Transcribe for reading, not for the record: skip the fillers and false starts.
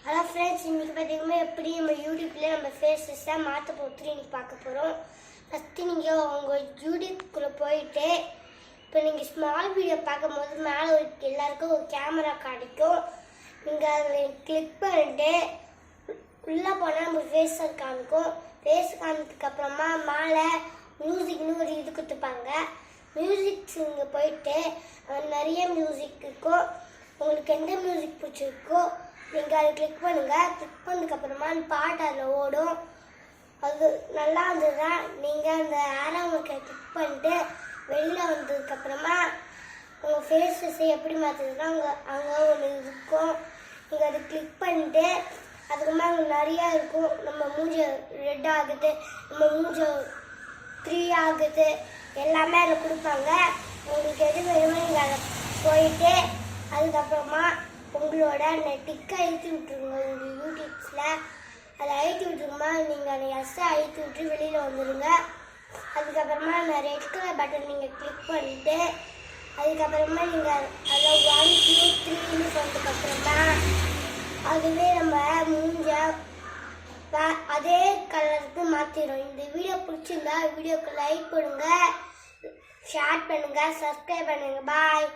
Hello friends, இன்றைக்கி பார்த்தீங்கன்னா எப்படி நம்ம யூடியூப்லேயே நம்ம ஃபேஸஸை மாற்ற போகிறது இன்றைக்கி பார்க்க போகிறோம். ஃபஸ்ட்டு நீங்கள் உங்கள் யூடியூப்குள்ளே போயிட்டு இப்போ நீங்கள் ஸ்மால் வீடியோ பார்க்கும்போது மேலே எல்லாருக்கும் ஒரு கேமரா கிடைக்கும். நீங்கள் அதில் கிளிக் பண்ணிட்டு உள்ளே போனால் நம்ம ஃபேஸை காமிக்கும். ஃபேஸ் காமிச்சதுக்கப்புறமா மேலே மியூசிக்னு ஒரு இது கொடுத்துப்பாங்க. மியூசிக்ஸ் இங்கே போயிட்டு நிறைய மியூசிக் இருக்கும். உங்களுக்கு எந்த மியூசிக் பிடிச்சிருக்கோ நீங்கள் அதை கிளிக் பண்ணுங்கள். கிளிக் பண்ணதுக்கப்புறமா அந்த பாட்டு அதில் ஓடும். அது நல்லா இருந்ததுன்னா நீங்கள் அந்த ஆரோவுக்கு கிளிக் பண்ணிட்டு வெளியில் வந்ததுக்கப்புறமா உங்கள் ஃபேஸஸை எப்படி மாற்றுறதுன்னா அங்கே ஒன்று இருக்கும். நீங்கள் அதை கிளிக் பண்ணிட்டு அதுக்கப்புறமா அங்கே நிறையா இருக்கும். நம்ம மூஞ்சி ரெட் ஆகுது, நம்ம மூஞ்சி 3 ஆகுது, எல்லாமே அதில் கொடுப்பாங்க. உங்களுக்கு எது வேணுமோ நீங்கள் அதை போயிட்டு அதுக்கப்புறமா உங்களோட டிக்கை அழுத்தி விட்டுருங்க. உங்கள் யூடியூப்ஸில் அதை அழுத்தி விட்டுருமா நீங்கள் அதை எஸ்ஸை அழுத்தி விட்டு வெளியில் வந்துடுங்க. அதுக்கப்புறமா அந்த ரெட் கலர் பட்டன் நீங்கள் கிளிக் பண்ணிவிட்டு அதுக்கப்புறமா நீங்கள் அதில் 1 2 3ன்னு சொன்னதுக்கப்புறமா அதுவே நம்ம மூஞ்ச அதே கலருக்கு மாற்றிடும். இந்த வீடியோ பிடிச்சிருந்தா வீடியோக்கு லைக் பண்ணுங்கள், ஷேர் பண்ணுங்கள், சப்ஸ்கிரைப் பண்ணுங்கள். பாய்.